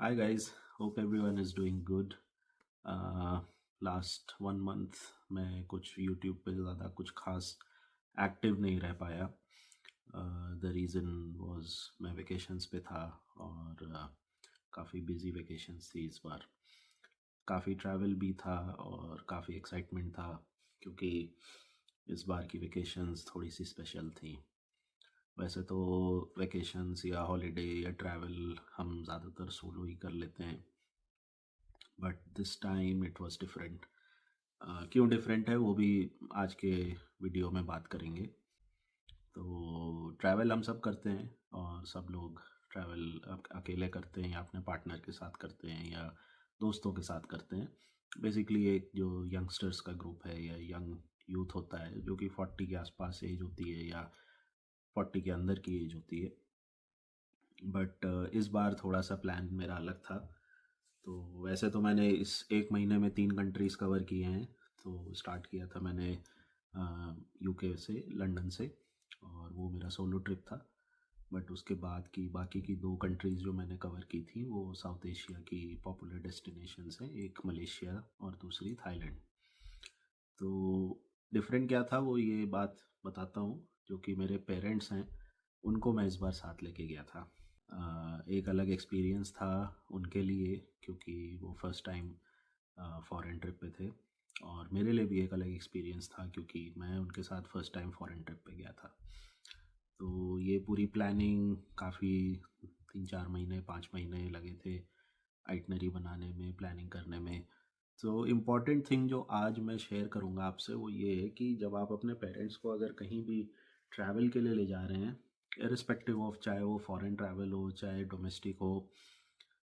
Hi guys, hope everyone is doing good. Last 1 month मैं कुछ YouTube पे ज़्यादा कुछ खास एक्टिव नहीं रह पाया। द रीज़न वाज मैं वेकेशंस पे था और काफ़ी बिजी वेकेशंस थी इस बार। काफ़ी ट्रैवल भी था और काफ़ी एक्साइटमेंट था क्योंकि इस बार की वेकेशंस थोड़ी सी स्पेशल थी। वैसे तो वेकेशंस या हॉलीडे या ट्रैवल हम ज़्यादातर सोलो ही कर लेते हैं, but this time it was different. क्यों डिफरेंट है वो भी आज के वीडियो में बात करेंगे। तो ट्रैवल हम सब करते हैं और सब लोग ट्रैवल अकेले करते हैं या अपने पार्टनर के साथ करते हैं या दोस्तों के साथ करते हैं। बेसिकली एक जो यंगस्टर्स का ग्रुप है या यंग यूथ होता है जो कि 40 के आसपास एज होती है या 40 के अंदर की एज होती है। बट इस बार थोड़ा सा प्लान मेरा अलग था। तो वैसे तो मैंने इस एक महीने में 3 कंट्रीज़ कवर किए हैं। तो स्टार्ट किया था मैंने यूके से, लंदन से, और वो मेरा सोलो ट्रिप था। बट उसके बाद की बाकी की 2 कंट्रीज़ जो मैंने कवर की थी वो साउथ एशिया की पॉपुलर डेस्टिनेशंस हैं, एक मलेशिया और दूसरी थाईलैंड। तो डिफरेंट क्या था वो ये बात बताता हूँ। जो कि मेरे पेरेंट्स हैं उनको मैं इस बार साथ लेके गया था। एक अलग एक्सपीरियंस था उनके लिए क्योंकि वो फर्स्ट टाइम फॉरेन ट्रिप पे थे, और मेरे लिए भी एक अलग एक्सपीरियंस था क्योंकि मैं उनके साथ फर्स्ट टाइम फॉरेन ट्रिप पे गया था। तो ये पूरी प्लानिंग काफ़ी 3-4 महीने 5 महीने लगे थे आइटनरी बनाने में, प्लानिंग करने में। तो इम्पॉर्टेंट थिंग जो आज मैं शेयर करूँगा आपसे वो ये है कि जब आप अपने पेरेंट्स को अगर कहीं भी ट्रैवल के लिए ले जा रहे हैं, इरिस्पेक्टिव ऑफ चाहे वो फॉरेन ट्रैवल हो चाहे डोमेस्टिक हो,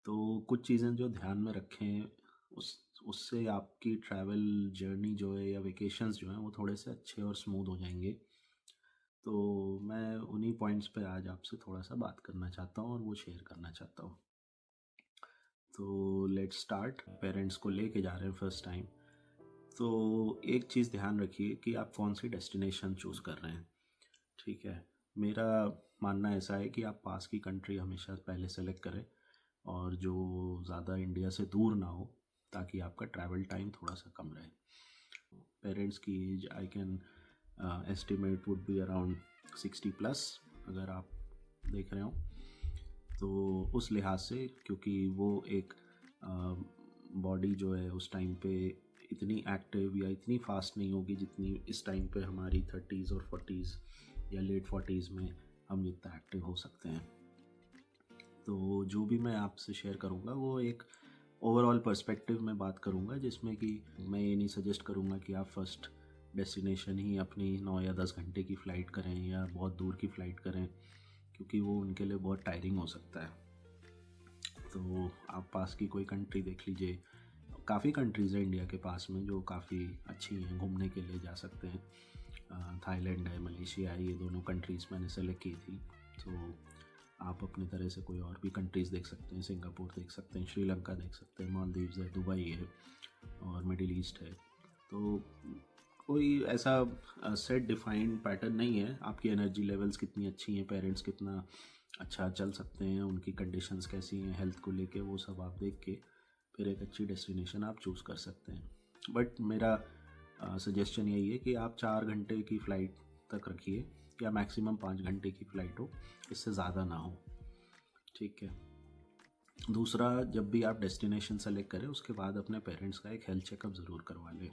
तो कुछ चीज़ें जो ध्यान में रखें उस उससे आपकी ट्रैवल जर्नी जो है या वेकेशंस जो हैं वो थोड़े से अच्छे और स्मूथ हो जाएंगे। तो मैं उन्हीं पॉइंट्स पे आज आपसे थोड़ा सा बात करना चाहता हूँ और वो शेयर करना चाहता हूँ। तो लेट्स स्टार्ट। पेरेंट्स को लेके जा रहे हैं फर्स्ट टाइम, तो एक चीज़ ध्यान रखिए कि आप कौन सी डेस्टिनेशन चूज़ कर रहे हैं। ठीक है, मेरा मानना ऐसा है कि आप पास की कंट्री हमेशा पहले सेलेक्ट करें और जो ज़्यादा इंडिया से दूर ना हो, ताकि आपका ट्रैवल टाइम थोड़ा सा कम रहे। पेरेंट्स की age I can estimate would be around 60+, अगर आप देख रहे हो तो उस लिहाज से, क्योंकि वो एक बॉडी जो है उस टाइम पे इतनी एक्टिव या इतनी फास्ट नहीं होगी जितनी इस टाइम पे हमारी 30s और 40s या लेट 40s में हम जितना एक्टिव हो सकते हैं। तो जो भी मैं आपसे शेयर करूँगा वो एक ओवरऑल पर्सपेक्टिव में बात करूँगा, जिसमें कि मैं ये नहीं सजेस्ट करूँगा कि आप फर्स्ट डेस्टिनेशन ही अपनी 9 या 10 घंटे की फ़्लाइट करें या बहुत दूर की फ़्लाइट करें, क्योंकि वो उनके लिए बहुत टायरिंग हो सकता है। तो आप पास की कोई कंट्री देख लीजिए। काफ़ी कंट्रीज़ हैं इंडिया के पास में जो काफ़ी अच्छी हैं, घूमने के लिए जा सकते हैं। थाईलैंड है, मलेशिया है, ये दोनों कंट्रीज़ मैंने सेलेक्ट की थी। तो आप अपनी तरह से कोई और भी कंट्रीज़ देख सकते हैं, सिंगापुर देख सकते हैं, श्रीलंका देख सकते हैं, मालदीव्स है, दुबई है और मिडिल ईस्ट है। तो कोई ऐसा सेट डिफाइंड पैटर्न नहीं है। आपकी एनर्जी लेवल्स कितनी अच्छी हैं, पेरेंट्स कितना अच्छा चल सकते हैं, उनकी कंडीशंस कैसी हैं हेल्थ को लेके, वो सब आप देख के फिर एक अच्छी डेस्टिनेशन आप चूज़ कर सकते हैं। बट मेरा सजेशन यही है कि आप 4 घंटे की फ़्लाइट तक रखिए या मैक्सिमम 5 घंटे की फ़्लाइट हो, इससे ज़्यादा ना हो। ठीक है। दूसरा, जब भी आप डेस्टिनेशन सेलेक्ट करें उसके बाद अपने पेरेंट्स का एक हेल्थ चेकअप ज़रूर करवा लें,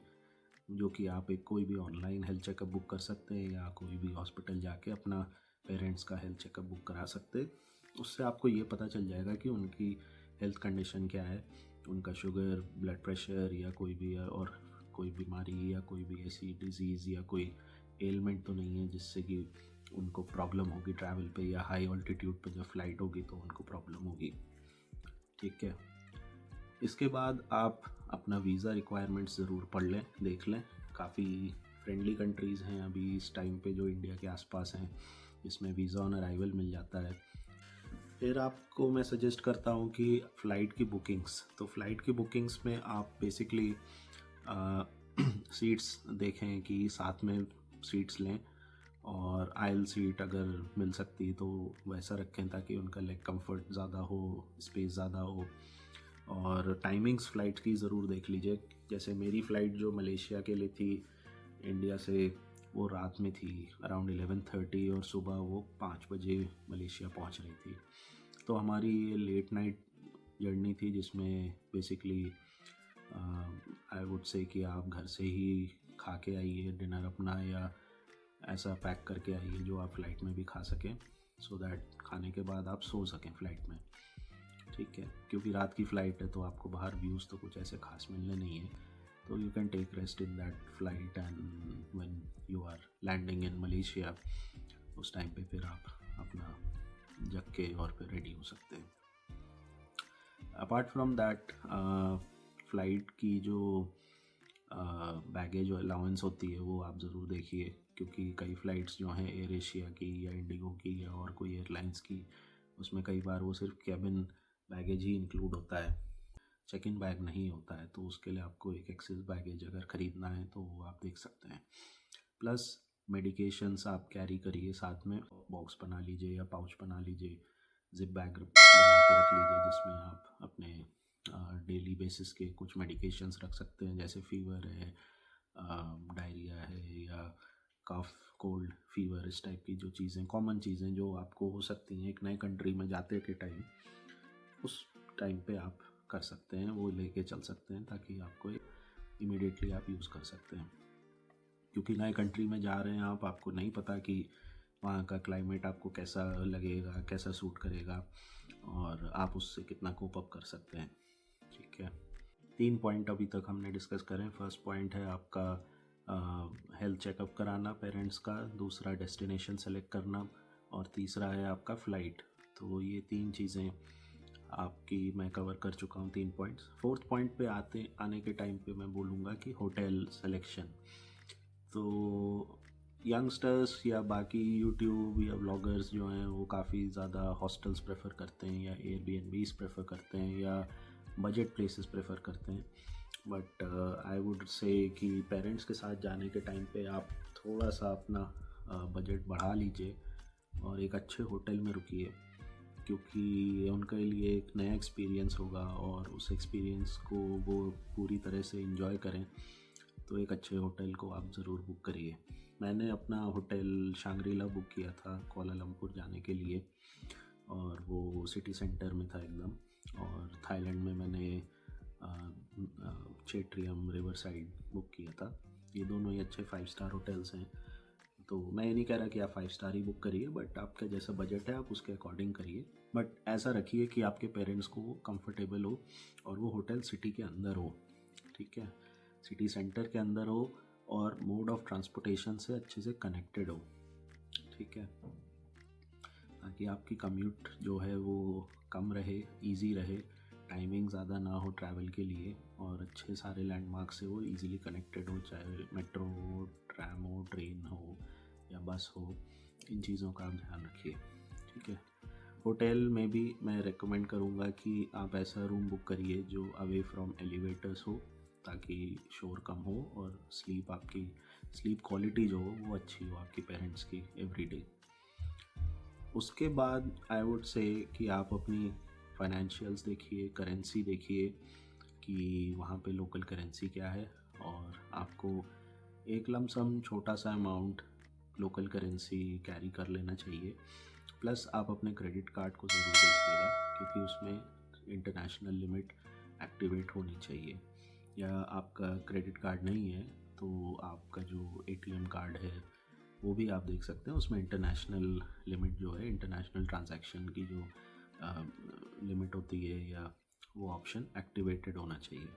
जो कि आप एक कोई भी ऑनलाइन हेल्थ चेकअप बुक कर सकते हैं या कोई भी हॉस्पिटल जाके अपना पेरेंट्स का हेल्थ चेकअप बुक करा सकते हैं। उससे आपको ये पता चल जाएगा कि उनकी हेल्थ कंडीशन क्या है, उनका शुगर, ब्लड प्रेशर या कोई भी और कोई बीमारी या कोई भी ऐसी डिजीज़ या कोई एलिमेंट तो नहीं है जिससे कि उनको प्रॉब्लम होगी ट्रैवल पे, या हाई ऑल्टीट्यूड पे जब फ्लाइट होगी तो उनको प्रॉब्लम होगी। ठीक है। इसके बाद आप अपना वीज़ा रिक्वायरमेंट्स ज़रूर पढ़ लें, देख लें। काफ़ी फ्रेंडली कंट्रीज़ हैं अभी इस टाइम पे जो इंडिया के आसपास हैं, जिसमें वीज़ा ऑन अराइवल मिल जाता है। फिर आपको मैं सजेस्ट करता हूँ कि फ़्लाइट की बुकिंग्स, तो फ़्लाइट की बुकिंग्स में आप बेसिकली सीट्स देखें कि साथ में सीट्स लें, और आयल सीट अगर मिल सकती तो वैसा रखें ताकि उनका लेग कंफर्ट ज़्यादा हो, स्पेस ज़्यादा हो। और टाइमिंग्स फ़्लाइट की ज़रूर देख लीजिए। जैसे मेरी फ़्लाइट जो मलेशिया के लिए थी इंडिया से, वो रात में थी अराउंड 11:30 और सुबह वो 5 बजे मलेशिया पहुंच रही थी। तो हमारी ये लेट नाइट जर्नी थी जिसमें बेसिकली आई वुड से कि आप घर से ही खा के आइए डिनर अपना, या ऐसा पैक करके आइए जो आप फ़्लाइट में भी खा सकें, सो दैट खाने के बाद आप सो सकें फ़्लाइट में। ठीक है, क्योंकि रात की फ़्लाइट है तो आपको बाहर व्यूज़ तो कुछ ऐसे खास मिलने नहीं है, तो you can take rest in that flight and when you are landing in Malaysia उस टाइम पे फिर आप अपना जग के और फिर रेडी हो सकते हैं। अपार्ट फ्रॉम दैट फ़्लाइट की जो बैगेज अलाउंस होती है वो आप ज़रूर देखिए, क्योंकि कई फ़्लाइट्स जो हैं एयर एशिया की या इंडिगो की या और कोई एयरलाइंस की, उसमें कई बार वो सिर्फ कैबिन बैगेज ही इंक्लूड होता है, चेक इन बैग नहीं होता है। तो उसके लिए आपको एक एक्सेस बैगेज अगर ख़रीदना है तो वो आप देख सकते हैं। प्लस मेडिकेशंस आप कैरी करिए साथ में, बॉक्स बना लीजिए या पाउच बना लीजिए, जिप बैग बना के रख लीजिए जिसमें आप अपने डेली बेसिस के कुछ मेडिकेशंस रख सकते हैं, जैसे फीवर है, डायरिया है, या कफ कोल्ड फीवर, इस टाइप की जो चीज़ें कॉमन चीज़ें जो आपको हो सकती हैं एक नए कंट्री में जाते के टाइम, उस टाइम पे आप कर सकते हैं, वो लेके चल सकते हैं ताकि आपको इमीडिएटली आप यूज़ कर सकते हैं। क्योंकि नए कंट्री में जा रहे हैं आप, आपको नहीं पता कि वहाँ का क्लाइमेट आपको कैसा लगेगा, कैसा सूट करेगा, और आप उससे कितना कोप अप कर सकते हैं। ठीक है, 3 पॉइंट अभी तक हमने डिस्कस करें। फर्स्ट पॉइंट है आपका हेल्थ चेकअप कराना पेरेंट्स का, दूसरा डेस्टिनेशन सेलेक्ट करना, और तीसरा है आपका फ़्लाइट। तो ये 3 चीज़ें आपकी मैं कवर कर चुका हूँ, 3 पॉइंट्स। फोर्थ पॉइंट पे आने के टाइम पे मैं बोलूँगा कि होटल सिलेक्शन। तो यंगस्टर्स या बाकी यूट्यूब या ब्लॉगर्स जो हैं वो काफ़ी ज़्यादा हॉस्टल्स प्रेफर करते हैं या एयरबीएनबीज प्रेफर करते हैं या बजट प्लेसेस प्रेफर करते हैं। बट आई वुड से कि पेरेंट्स के साथ जाने के टाइम पे आप थोड़ा सा अपना बजट बढ़ा लीजिए और एक अच्छे होटल में रुकिए, क्योंकि उनके लिए एक नया एक्सपीरियंस होगा और उस एक्सपीरियंस को वो पूरी तरह से एंजॉय करें। तो एक अच्छे होटल को आप ज़रूर बुक करिए। मैंने अपना होटल शांग्रीला बुक किया था कोलालमपुर जाने के लिए, और वो सिटी सेंटर में था एकदम। और थाईलैंड में मैंने चेट्रियम रिवर साइड बुक किया था। ये दोनों ही अच्छे 5 स्टार होटल्स हैं। तो मैं ये नहीं कह रहा कि आप 5 स्टार ही बुक करिए, बट आपका जैसा बजट है आप उसके अकॉर्डिंग करिए। बट ऐसा रखिए कि आपके पेरेंट्स को वो कंफर्टेबल हो और वो होटल सिटी के अंदर हो। ठीक है, सिटी सेंटर के अंदर हो और मोड ऑफ ट्रांसपोर्टेशन से अच्छे से कनेक्टेड हो। ठीक है, ताकि आपकी कम्यूट जो है वो कम रहे, इजी रहे, टाइमिंग ज़्यादा ना हो ट्रैवल के लिए, और अच्छे सारे लैंडमार्क से वो इजीली कनेक्टेड हो, चाहे मेट्रो हो, ट्रैम हो, ट्रेन हो या बस हो। इन चीज़ों का आप ध्यान रखिए। ठीक है, होटल में भी मैं रेकमेंड करूँगा कि आप ऐसा रूम बुक करिए जो अवे फ्रॉम एलिवेटर्स हो, ताकि शोर कम हो और आपकी स्लीप क्वालिटी जो हो वो अच्छी हो आपके पेरेंट्स की एवरी डे। उसके बाद आई वुड से कि आप अपनी फाइनेंशियल्स देखिए, करेंसी देखिए कि वहाँ पे लोकल करेंसी क्या है, और आपको एक लमसम छोटा सा अमाउंट लोकल करेंसी कैरी कर लेना चाहिए। प्लस आप अपने क्रेडिट कार्ड को ज़रूर देखिएगा, क्योंकि उसमें इंटरनेशनल लिमिट एक्टिवेट होनी चाहिए। या आपका क्रेडिट कार्ड नहीं है तो आपका जो एटीएम कार्ड है वो भी आप देख सकते हैं, उसमें इंटरनेशनल लिमिट जो है, इंटरनेशनल ट्रांजैक्शन की जो लिमिट होती है, या वो ऑप्शन एक्टिवेटेड होना चाहिए।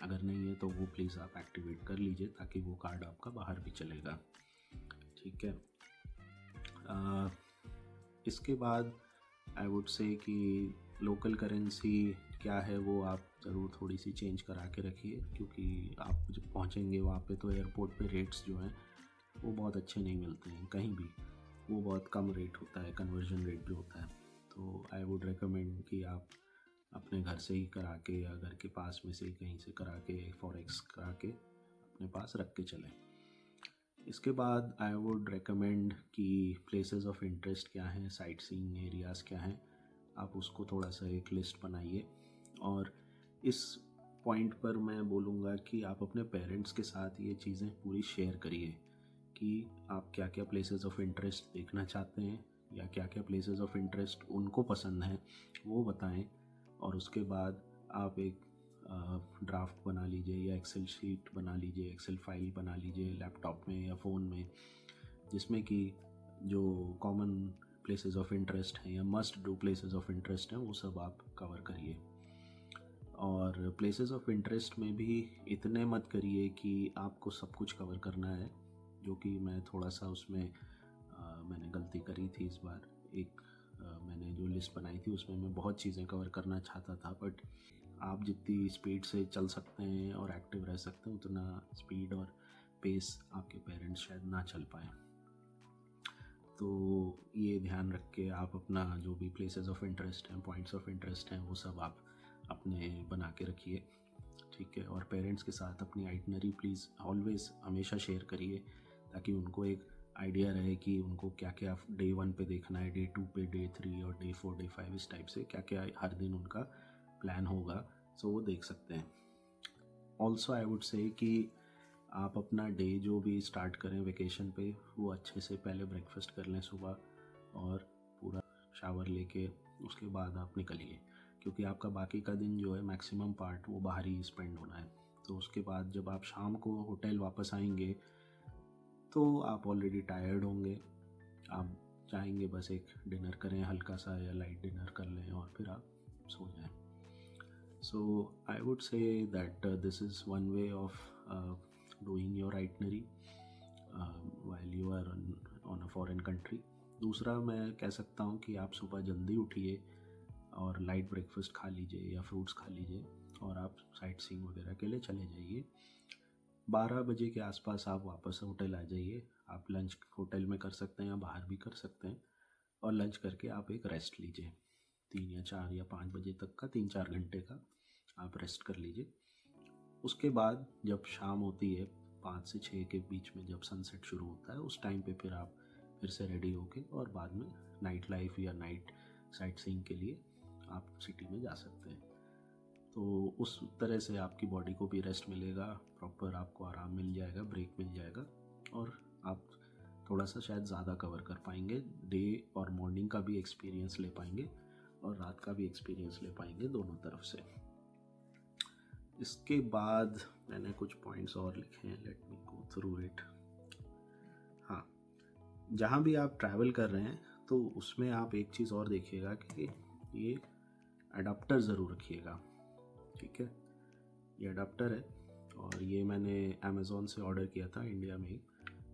अगर नहीं है तो वो प्लीज़ आप एक्टिवेट कर लीजिए ताकि वो कार्ड आपका बाहर भी चलेगा। ठीक है, इसके बाद आई वुड से कि लोकल करेंसी क्या है वो आप ज़रूर थोड़ी सी चेंज करा के रखिए, क्योंकि आप जब पहुँचेंगे वहाँ पे तो एयरपोर्ट पे रेट्स जो हैं वो बहुत अच्छे नहीं मिलते हैं कहीं भी, वो बहुत कम रेट होता है कन्वर्जन रेट जो होता है। तो आई वुड रेकमेंड कि आप अपने घर से ही करा के या घर के पास में से ही कहीं से करा के फॉरेक्स करा के अपने पास रख के चलें। इसके बाद आई वुड रेकमेंड कि प्लेसेस ऑफ इंटरेस्ट क्या हैं, साइट सीइंग एरियाज़ क्या हैं, आप उसको थोड़ा सा एक लिस्ट बनाइए। और इस पॉइंट पर मैं बोलूँगा कि आप अपने पेरेंट्स के साथ ये चीज़ें पूरी शेयर करिए कि आप क्या क्या प्लेसेस ऑफ इंटरेस्ट देखना चाहते हैं या क्या क्या प्लेसेस ऑफ इंटरेस्ट उनको पसंद हैं, वो बताएं। और उसके बाद आप एक ड्राफ्ट बना लीजिए या एक्सेल शीट बना लीजिए, एक्सेल फाइल बना लीजिए लैपटॉप में या फ़ोन में, जिसमें कि जो कॉमन प्लेसेस ऑफ इंटरेस्ट हैं या must do places of interest हैं वो सब आप कवर करिए। और प्लेसेस ऑफ इंटरेस्ट में भी इतने मत करिए कि आपको सब कुछ कवर करना है, जो कि मैं थोड़ा सा उसमें मैंने गलती करी थी इस बार। मैंने जो लिस्ट बनाई थी उसमें मैं बहुत चीज़ें कवर करना चाहता था, बट आप जितनी स्पीड से चल सकते हैं और एक्टिव रह सकते हैं उतना स्पीड और पेस आपके पेरेंट्स शायद ना चल पाए। तो ये ध्यान रख के आप अपना जो भी प्लेसेस ऑफ इंटरेस्ट हैं, पॉइंट्स ऑफ इंटरेस्ट हैं, वो सब आप अपने बना के रखिए, ठीक है। और पेरेंट्स के साथ अपनी आइटनरी प्लीज़ ऑलवेज़ हमेशा शेयर करिए, ताकि उनको एक आइडिया रहे कि उनको क्या क्या डे 1 पे देखना है, डे 2 पे, डे 3 और डे 4 डे 5 इस टाइप से क्या क्या हर दिन उनका प्लान होगा, सो वो देख सकते हैं। ऑल्सो आई वुड से कि आप अपना डे जो भी स्टार्ट करें वेकेशन पे, वो अच्छे से पहले ब्रेकफास्ट कर लें सुबह और पूरा शावर लेके उसके बाद आप निकलिए, क्योंकि आपका बाकी का दिन जो है मैक्सिमम पार्ट वो बाहर ही स्पेंड होना है। तो उसके बाद जब आप शाम को होटल वापस आएंगे तो आप ऑलरेडी टायर्ड होंगे, आप चाहेंगे बस एक डिनर करें हल्का सा या लाइट डिनर कर लें और फिर आप सो जाएं। So I would say that this is one way of doing your itinerary while you are on a foreign country. दूसरा मैं कह सकता हूँ कि आप सुबह जल्दी उठिए और लाइट ब्रेकफास्ट खा लीजिए या फ्रूट्स खा लीजिए और आप साइट सीइंग वगैरह के लिए चले जाइए। 12 बजे के आसपास आप वापस होटल आ जाइए। आप लंच होटल में कर सकते हैं या बाहर भी कर सकते हैं, और लंच करके आप एक रेस्ट लीजिए 3 या 4 या 5 बजे तक का, 3-4 घंटे का आप रेस्ट कर लीजिए। उसके बाद जब शाम होती है 5 से 6 के बीच में, जब सनसेट शुरू होता है, उस टाइम पे फिर आप फिर से रेडी होके और बाद में नाइट लाइफ या नाइट साइट सीइंग के लिए आप सिटी में जा सकते हैं। तो उस तरह से आपकी बॉडी को भी रेस्ट मिलेगा, प्रॉपर आपको आराम मिल जाएगा, ब्रेक मिल जाएगा, और आप थोड़ा सा शायद ज़्यादा कवर कर पाएंगे, डे और मॉर्निंग का भी एक्सपीरियंस ले पाएंगे और रात का भी एक्सपीरियंस ले पाएंगे, दोनों तरफ से। इसके बाद मैंने कुछ पॉइंट्स और लिखे हैं, let me go through it. हाँ, जहाँ भी आप ट्रैवल कर रहे हैं तो उसमें आप एक चीज़ और देखिएगा कि ये अडाप्टर ज़रूर रखिएगा, ठीक है। ये अडाप्टर है और ये मैंने अमेज़ॉन से ऑर्डर किया था इंडिया में ही,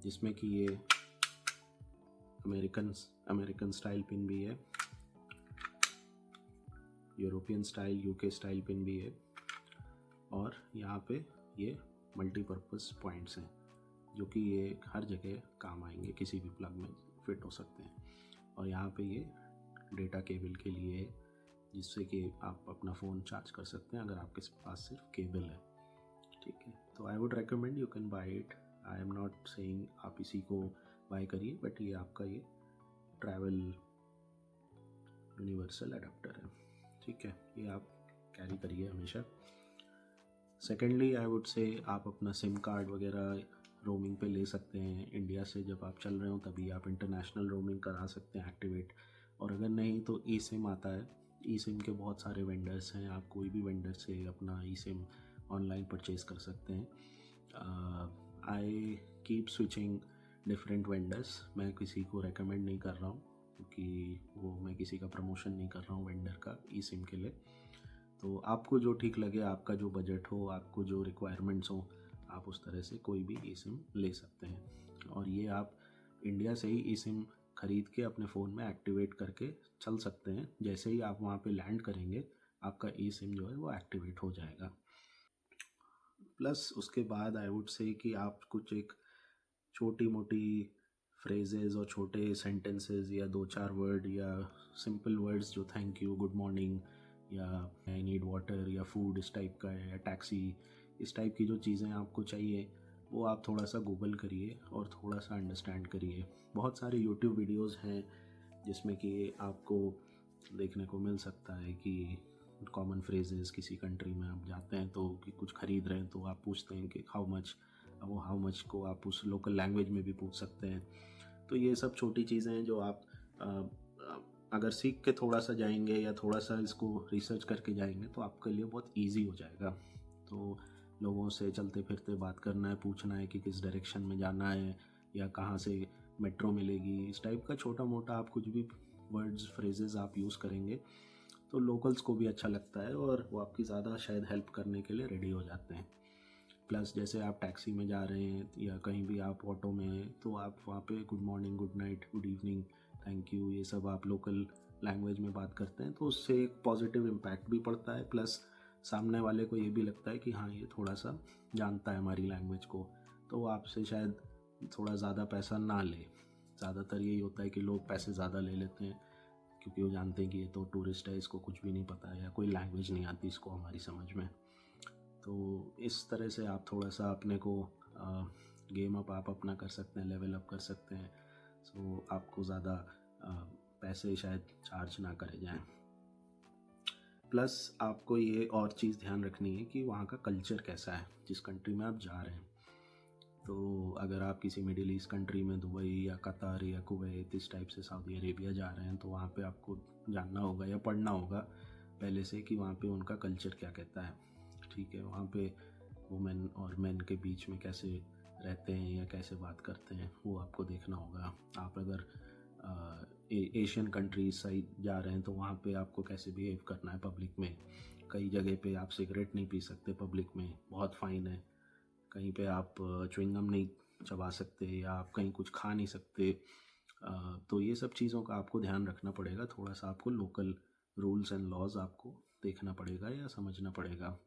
जिसमें कि ये अमेरिकन स्टाइल पिन भी है, European style, UK style pin भी है, और यहाँ पे ये मल्टीपर्पज़ पॉइंट्स हैं जो कि ये हर जगह काम आएंगे, किसी भी प्लग में फिट हो सकते हैं। और यहाँ पे ये डेटा केबल के लिए है, जिससे कि आप अपना फ़ोन चार्ज कर सकते हैं अगर आपके पास सिर्फ केबल है, ठीक है। तो आई would recommend you can buy it. I am not saying आप इसी को बाय करिए, बट ये आपका ये ट्रैवल यूनिवर्सल अडाप्टर है, ठीक है। ये आप कैरी करिए हमेशा। सेकेंडली आई वुड से आप अपना सिम कार्ड वगैरह रोमिंग पे ले सकते हैं। इंडिया से जब आप चल रहे हो तभी आप इंटरनेशनल रोमिंग करा सकते हैं एक्टिवेट, और अगर नहीं तो ई सिम आता है। ई सिम के बहुत सारे वेंडर्स हैं, आप कोई भी वेंडर से अपना ई सिम ऑनलाइन परचेज़ कर सकते हैं। I keep switching different vendors. मैं किसी को रेकमेंड नहीं कर रहा हूँ, क्योंकि वो मैं किसी का प्रमोशन नहीं कर रहा हूँ वेंडर का ई सिम के लिए। तो आपको जो ठीक लगे, आपका जो बजट हो, आपको जो रिक्वायरमेंट्स हो, आप उस तरह से कोई भी ई सिम ले सकते हैं। और ये आप इंडिया से ही ई सिम ख़रीद के अपने फ़ोन में एक्टिवेट करके चल सकते हैं। जैसे ही आप वहाँ पे लैंड करेंगे आपका ई सिम जो है वो एक्टिवेट हो जाएगा। प्लस उसके बाद आई वुड से कि आप कुछ एक छोटी मोटी फ्रेजेस और छोटे सेंटेंसेस या 2-4 वर्ड या सिंपल वर्ड्स जो थैंक यू, गुड मॉर्निंग या आई नीड वाटर या फूड इस टाइप का है, या टैक्सी, इस टाइप की जो चीज़ें आपको चाहिए, वो आप थोड़ा सा गूगल करिए और थोड़ा सा अंडरस्टैंड करिए। बहुत सारे यूट्यूब वीडियोस हैं जिसमें कि आपको देखने को मिल सकता है कि कॉमन फ्रेजेस, किसी कंट्री में आप जाते हैं तो कि कुछ ख़रीद रहे हैं तो आप पूछते हैं कि हाउ मच, वो हाउ मच को आप उस लोकल लैंग्वेज में भी पूछ सकते हैं। तो ये सब छोटी चीज़ें हैं जो आप अगर सीख के थोड़ा सा जाएंगे या थोड़ा सा इसको रिसर्च करके जाएंगे तो आपके लिए बहुत इजी हो जाएगा। तो लोगों से चलते फिरते बात करना है, पूछना है कि किस डायरेक्शन में जाना है या कहाँ से मेट्रो मिलेगी, इस टाइप का छोटा मोटा आप कुछ भी वर्ड्स फ्रेजेस आप यूज़ करेंगे तो लोकल्स को भी अच्छा लगता है और वो आपकी ज़्यादा शायद हेल्प करने के लिए रेडी हो जाते हैं। प्लस जैसे आप टैक्सी में जा रहे हैं या कहीं भी आप ऑटो में हैं तो आप वहाँ पे good morning, good night, good evening, thank you, ये सब आप लोकल लैंग्वेज में बात करते हैं तो उससे एक पॉजिटिव इम्पैक्ट भी पड़ता है। प्लस सामने वाले को ये भी लगता है कि हाँ ये थोड़ा सा जानता है हमारी लैंग्वेज को, तो वो आपसे शायद थोड़ा ज़्यादा पैसा ना ले। ज़्यादातर यही होता है कि लोग पैसे ज़्यादा ले लेते हैं क्योंकि वो जानते हैं कि ये तो टूरिस्ट है, इसको कुछ भी नहीं पता है या कोई लैंग्वेज नहीं आती इसको हमारी समझ में। तो इस तरह से आप थोड़ा सा अपने को गेम अप आप अपना कर सकते हैं, लेवल अप कर सकते हैं। सो आपको ज़्यादा पैसे शायद चार्ज ना करे जाएं। प्लस आपको ये और चीज़ ध्यान रखनी है कि वहाँ का कल्चर कैसा है जिस कंट्री में आप जा रहे हैं। तो अगर आप किसी मिडिल ईस्ट कंट्री में दुबई या कतर या कुवैत इस टाइप से सऊदी अरेबिया जा रहे हैं तो वहाँ पे आपको जानना होगा या पढ़ना होगा पहले से कि वहाँ पे उनका कल्चर क्या कहता है। ठीक है, वहाँ पे वुमेन और मेन के बीच में कैसे रहते हैं या कैसे बात करते हैं वो आपको देखना होगा। आप अगर एशियन कंट्रीज साइड जा रहे हैं तो वहाँ पे आपको कैसे बिहेव करना है पब्लिक में। कई जगह पे आप सिगरेट नहीं पी सकते पब्लिक में, बहुत फ़ाइन है। कहीं पे आप च्युइंगम नहीं चबा सकते या आप कहीं कुछ खा नहीं सकते। तो ये सब चीज़ों का आपको ध्यान रखना पड़ेगा। थोड़ा सा आपको लोकल रूल्स एंड लॉज आपको देखना पड़ेगा या समझना पड़ेगा।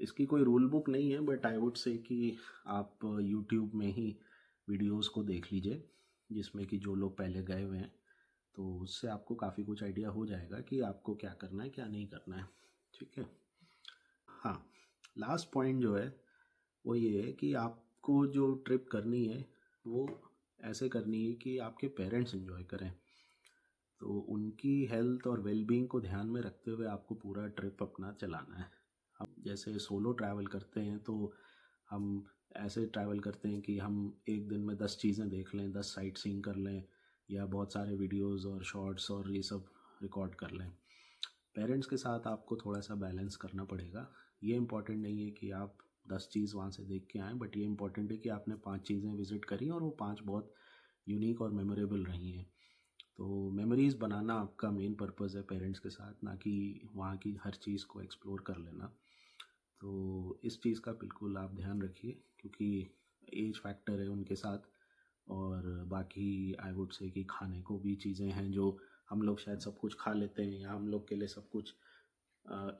इसकी कोई रूल बुक नहीं है बट आई वुड से कि आप यूट्यूब में ही वीडियोस को देख लीजिए जिसमें कि जो लोग पहले गए हुए हैं, तो उससे आपको काफ़ी कुछ आइडिया हो जाएगा कि आपको क्या करना है क्या नहीं करना है। ठीक है। हाँ, लास्ट पॉइंट जो है वो ये है कि आपको जो ट्रिप करनी है वो ऐसे करनी है कि आपके पेरेंट्स एंजॉय करें। तो उनकी हेल्थ और वेलबींग को ध्यान में रखते हुए आपको पूरा ट्रिप अपना चलाना है। हम जैसे सोलो ट्रैवल करते हैं तो हम ऐसे ट्रैवल करते हैं कि हम एक दिन में 10 चीज़ें देख लें, 10 साइट सीइंग कर लें या बहुत सारे वीडियोस और शॉर्ट्स और ये सब रिकॉर्ड कर लें। पेरेंट्स के साथ आपको थोड़ा सा बैलेंस करना पड़ेगा। ये इम्पॉर्टेंट नहीं है कि आप 10 चीज़ वहाँ से देख के आएँ, बट ये इम्पॉर्टेंट है कि आपने 5 चीज़ें विज़िट करी और वो 5 बहुत यूनिक और मेमोरेबल रही हैं। तो मेमोरीज़ बनाना आपका मेन पर्पज़ है पेरेंट्स के साथ, ना कि वहाँ की हर चीज़ को एक्सप्लोर कर लेना। तो इस चीज़ का बिल्कुल आप ध्यान रखिए क्योंकि एज फैक्टर है उनके साथ। और बाकी आई वुड से कि खाने को भी चीज़ें हैं जो हम लोग शायद सब कुछ खा लेते हैं या हम लोग के लिए सब कुछ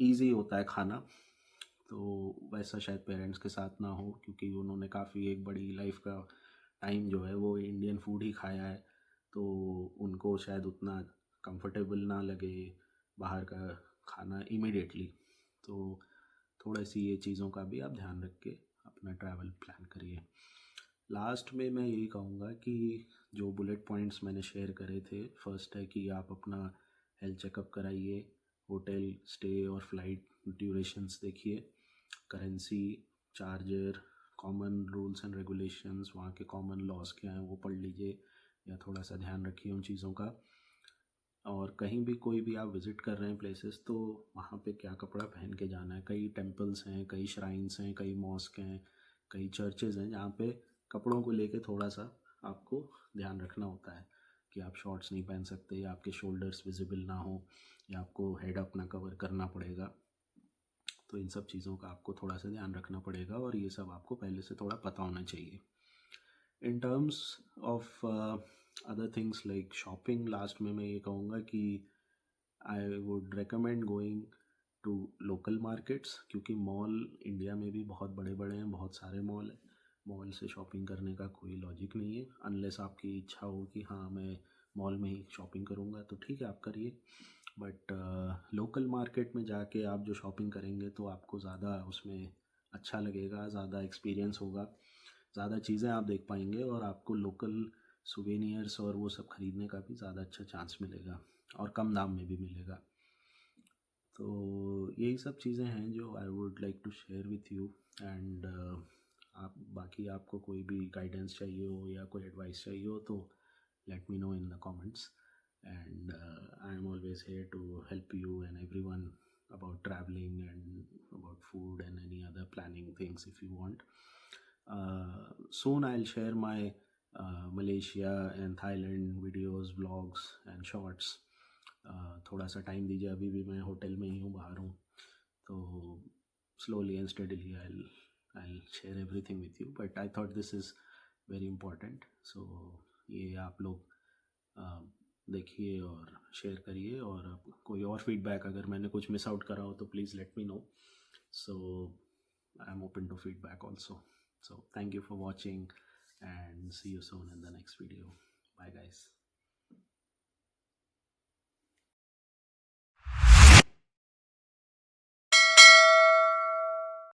ईज़ी होता है खाना, तो वैसा शायद पेरेंट्स के साथ ना हो क्योंकि उन्होंने काफ़ी एक बड़ी लाइफ का टाइम जो है वो इंडियन फूड ही खाया है। तो उनको शायद उतना कंफर्टेबल ना लगे बाहर का खाना इमिडिएटली। तो थोड़ा सी ये चीज़ों का भी आप ध्यान रख के अपना ट्रैवल प्लान करिए। लास्ट में मैं यही कहूँगा कि जो बुलेट पॉइंट्स मैंने शेयर करे थे, फर्स्ट है कि आप अपना हेल्थ चेकअप कराइए, होटल स्टे और फ्लाइट ड्यूरेशंस देखिए, currency, charger, common rules and regulations, वहाँ के कॉमन लॉज क्या हैं वो पढ़ लीजिए या थोड़ा सा ध्यान रखिए उन चीज़ों का। और कहीं भी कोई भी आप विज़िट कर रहे हैं प्लेसेस तो वहाँ पे क्या कपड़ा पहन के जाना है। कई टेम्पल्स हैं, कई श्राइन्स हैं, कई मॉस्क हैं, कई चर्चेज़ हैं जहाँ पे कपड़ों को लेके थोड़ा सा आपको ध्यान रखना होता है कि आप शॉर्ट्स नहीं पहन सकते या आपके शोल्डर्स विजिबल ना हो या आपको हेड अपना कवर करना पड़ेगा। तो इन सब चीज़ों का आपको थोड़ा सा ध्यान रखना पड़ेगा और ये सब आपको पहले से थोड़ा पता होना चाहिए। In terms of other things like shopping, last में मैं ये कहूँगा कि I would recommend going to local markets क्योंकि मॉल इंडिया में भी बहुत बड़े बड़े हैं, बहुत सारे मॉल हैं। मॉल से शॉपिंग करने का कोई लॉजिक नहीं है अनलेस आपकी इच्छा हो कि हाँ मैं मॉल में ही शॉपिंग करूँगा तो ठीक है आप करिए। बट लोकल मार्केट में जाके आप जो शॉपिंग करेंगे तो आपको ज़्यादा उसमें अच्छा लगेगा, ज़्यादा एक्सपीरियंस होगा। ज़्यादा चीज़ें आप देख पाएंगे और आपको लोकल सुवेनियर्स और वो सब ख़रीदने का भी ज़्यादा अच्छा चांस मिलेगा और कम दाम में भी मिलेगा। तो यही सब चीज़ें हैं जो I would like to share with you. And आप बाकी आपको कोई भी गाइडेंस चाहिए हो या कोई एडवाइस चाहिए हो तो let me know in the comments. And I am always here to help you and everyone about traveling and about food and any other planning things if you want. Soon I'll share my Malaysia and Thailand videos, vlogs and shorts. थोड़ा सा time दीजिए, अभी भी मैं hotel में ही हूँ, बाहर हूँ, तो slowly and steadily I'll share everything with you, but I thought this is very important. So ये आप लोग देखिए और शेयर करिए, और आप कोई और फीडबैक अगर मैंने कुछ मिस आउट करा हो तो please let me know. So I am open to feedback also. So thank you for watching and see you soon in the next video. Bye guys.